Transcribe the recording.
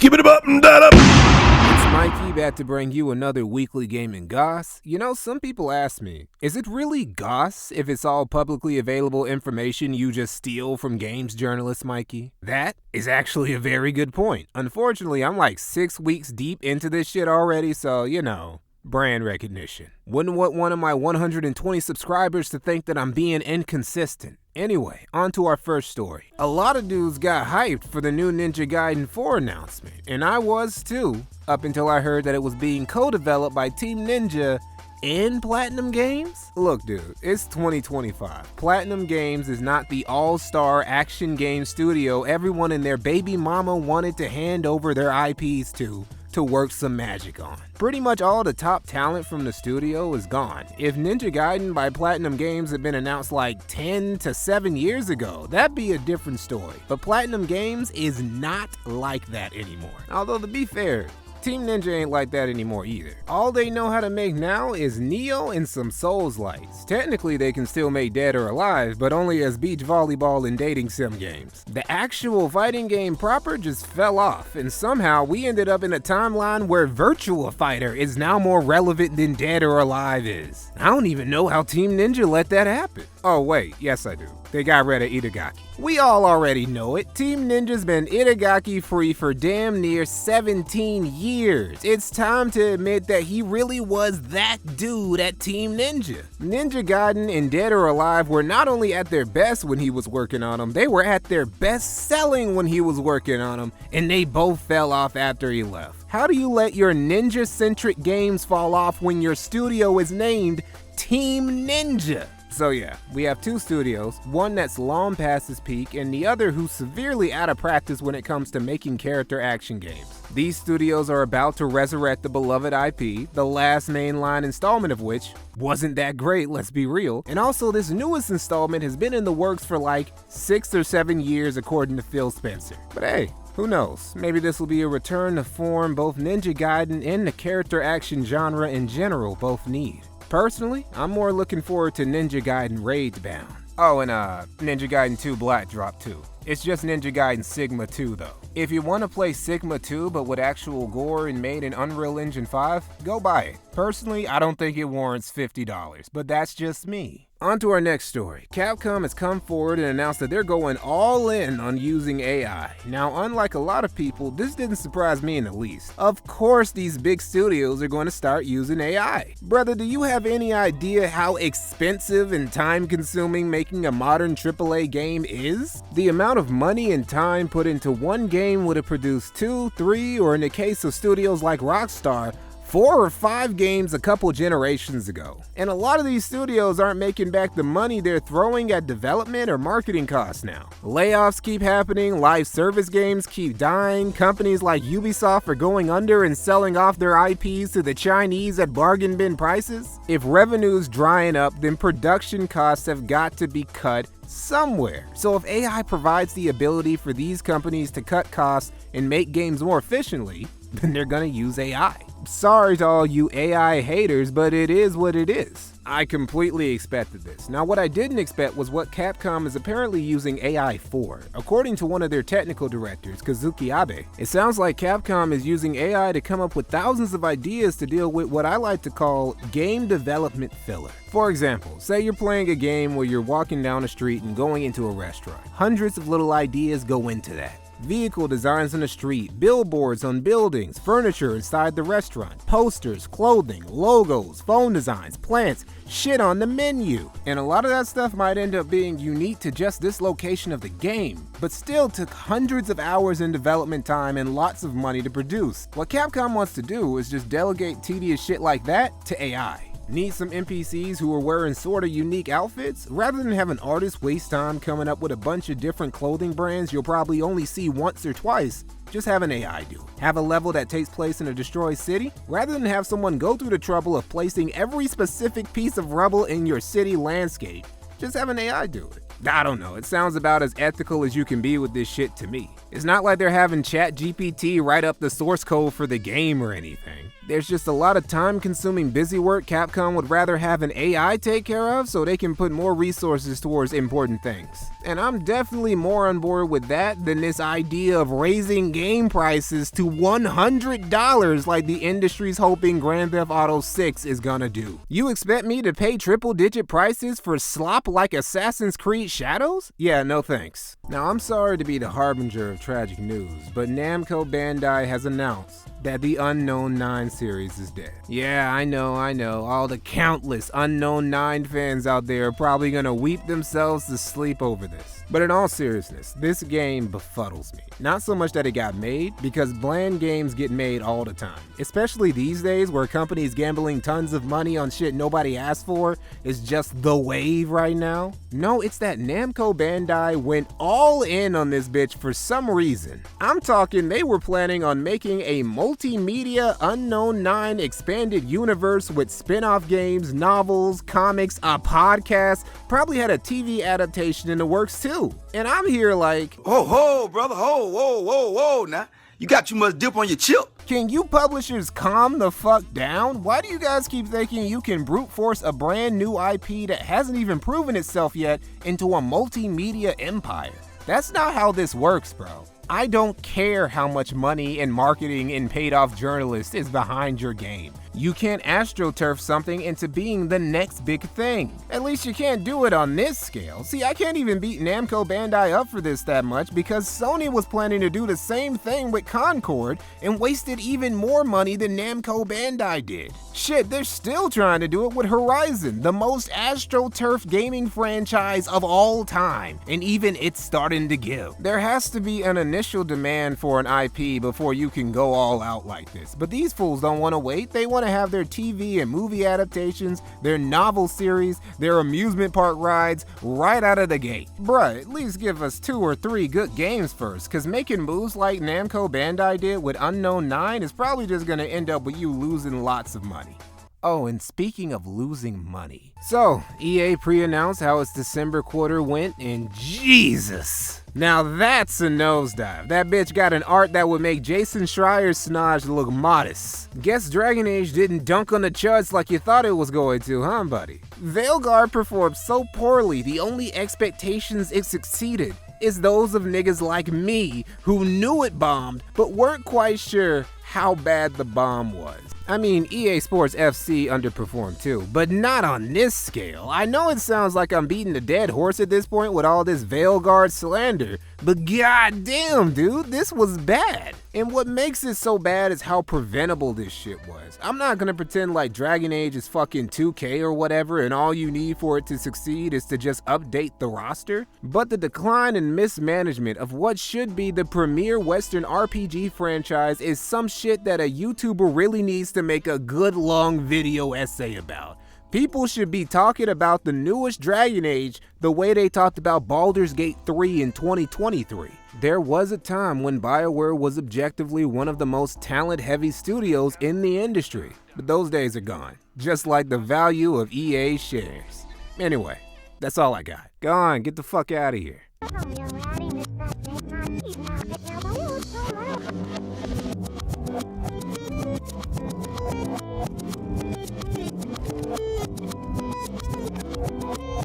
Skip it up and that up. It's Mikey back to bring you another weekly gaming goss. You know, some people ask me, is it really goss if it's all publicly available information you just steal from games journalists, Mikey? That is actually a very good point. Unfortunately, I'm like 6 weeks deep into this shit already, so, you know, brand recognition. Wouldn't want one of my 120 subscribers to think that I'm being inconsistent. Anyway, on to our first story. A lot of dudes got hyped for the new Ninja Gaiden 4 announcement, and I was too, up until I heard that it was being co-developed by Team Ninja and PlatinumGames? Look dude, it's 2025. PlatinumGames is not the all-star action game studio everyone and their baby mama wanted to hand over their IPs to work some magic on. Pretty much all the top talent from the studio is gone. If Ninja Gaiden by PlatinumGames had been announced like 10 to 7 years ago, that'd be a different story. But PlatinumGames is not like that anymore. Although to be fair, Team Ninja ain't like that anymore either. All they know how to make now is Neo and some Souls-likes. Technically they can still make Dead or Alive, but only as beach volleyball and dating sim games. The actual fighting game proper just fell off, and somehow we ended up in a timeline where Virtua Fighter is now more relevant than Dead or Alive is. I don't even know how Team Ninja let that happen. Oh wait, yes I do. They got rid of Itagaki. We all already know it. Team Ninja's been Itagaki free for damn near 17 years. It's time to admit that he really was that dude at Team Ninja. Ninja Gaiden and Dead or Alive were not only at their best when he was working on them, they were at their best selling when he was working on them, and they both fell off after he left. How do you let your ninja-centric games fall off when your studio is named Team Ninja? So yeah, we have two studios, one that's long past its peak and the other who's severely out of practice when it comes to making character action games. These studios are about to resurrect the beloved IP, the last mainline installment of which wasn't that great, let's be real, and also this newest installment has been in the works for like 6 or 7 years according to Phil Spencer. But hey, who knows, maybe this will be a return to form both Ninja Gaiden and the character action genre in general both need. Personally, I'm more looking forward to Ninja Gaiden Raids Bound. Oh, and Ninja Gaiden 2 Black Drop 2. It's just Ninja Gaiden Sigma 2 though. If you want to play Sigma 2 but with actual gore and made in Unreal Engine 5, go buy it. Personally, I don't think it warrants $50, but that's just me. On to our next story. Capcom has come forward and announced that they're going all in on using AI. Now, unlike a lot of people, this didn't surprise me in the least. Of course, these big studios are going to start using AI. Brother, do you have any idea how expensive and time-consuming making a modern AAA game is? The amount of money and time put into one game would have produced 2, 3, or in the case of studios like Rockstar, 4 or 5 games a couple generations ago. And a lot of these studios aren't making back the money they're throwing at development or marketing costs now. Layoffs keep happening, live service games keep dying, companies like Ubisoft are going under and selling off their IPs to the Chinese at bargain bin prices. If revenue's drying up, then production costs have got to be cut somewhere. So if AI provides the ability for these companies to cut costs and make games more efficiently, then they're gonna use AI. Sorry to all you AI haters, but it is what it is. I completely expected this. Now what I didn't expect was what Capcom is apparently using AI for. According to one of their technical directors, Kazuki Abe, it sounds like Capcom is using AI to come up with thousands of ideas to deal with what I like to call game development filler. For example, say you're playing a game where you're walking down a street and going into a restaurant. Hundreds of little ideas go into that. Vehicle designs on the street, billboards on buildings, furniture inside the restaurant, posters, clothing, logos, phone designs, plants, shit on the menu. And a lot of that stuff might end up being unique to just this location of the game, but still took hundreds of hours in development time and lots of money to produce. What Capcom wants to do is just delegate tedious shit like that to AI. Need some NPCs who are wearing sorta unique outfits? Rather than have an artist waste time coming up with a bunch of different clothing brands you'll probably only see once or twice, just have an AI do it. Have a level that takes place in a destroyed city? Rather than have someone go through the trouble of placing every specific piece of rubble in your city landscape, just have an AI do it. I don't know, it sounds about as ethical as you can be with this shit to me. It's not like they're having ChatGPT write up the source code for the game or anything. There's just a lot of time-consuming busy work Capcom would rather have an AI take care of so they can put more resources towards important things. And I'm definitely more on board with that than this idea of raising game prices to $100 like the industry's hoping Grand Theft Auto 6 is gonna do. You expect me to pay triple-digit prices for slop like Assassin's Creed Shadows? Yeah, no thanks. Now, I'm sorry to be the harbinger of tragic news, but Namco Bandai has announced that the Unknown 9 series is dead. Yeah, I know, all the countless Unknown 9 fans out there are probably gonna weep themselves to sleep over this. But in all seriousness, this game befuddles me. Not so much that it got made, because bland games get made all the time. Especially these days where companies gambling tons of money on shit nobody asked for is just the wave right now. No, it's that Namco Bandai went all in on this bitch for some reason. I'm talking they were planning on making a multimedia Unknown 9 expanded universe with spin-off games, novels, comics, a podcast, probably had a TV adaptation in the works too. And I'm here like, ho, brother, whoa, now. You got too much dip on your chip. Can you publishers calm the fuck down? Why do you guys keep thinking you can brute force a brand new IP that hasn't even proven itself yet into a multimedia empire? That's not how this works, bro. I don't care how much money and marketing and paid-off journalists is behind your game. You can't astroturf something into being the next big thing. At least you can't do it on this scale. See, I can't even beat Namco Bandai up for this that much because Sony was planning to do the same thing with Concord and wasted even more money than Namco Bandai did. Shit, they're still trying to do it with Horizon, the most astroturf gaming franchise of all time, and even it's starting to give. There has to be an initial demand for an IP before you can go all out like this, but these fools don't want to wait. They want to have their TV and movie adaptations, their novel series, their amusement park rides right out of the gate. Bruh, at least give us 2 or 3 good games first, cause making moves like Namco Bandai did with Unknown 9 is probably just gonna end up with you losing lots of money. Oh, and speaking of losing money. So, EA pre-announced how its December quarter went, and Jesus! Now that's a nosedive. That bitch got an art that would make Jason Schreier's Snodge look modest. Guess Dragon Age didn't dunk on the charts like you thought it was going to, huh, buddy? Veilguard performed so poorly, the only expectations it succeeded is those of niggas like me who knew it bombed, but weren't quite sure how bad the bomb was. I mean, EA Sports FC underperformed too, but not on this scale. I know it sounds like I'm beating a dead horse at this point with all this Veilguard slander, but goddamn, dude, this was bad. And what makes it so bad is how preventable this shit was. I'm not gonna pretend like Dragon Age is fucking 2K or whatever and all you need for it to succeed is to just update the roster, but the decline and mismanagement of what should be the premier Western RPG franchise is some shit that a YouTuber really needs to make a good long video essay about. People should be talking about the newest Dragon Age the way they talked about Baldur's Gate 3 in 2023. There was a time when BioWare was objectively one of the most talent-heavy studios in the industry, but those days are gone, just like the value of EA shares. Anyway, that's all I got. Go on, get the fuck out of here.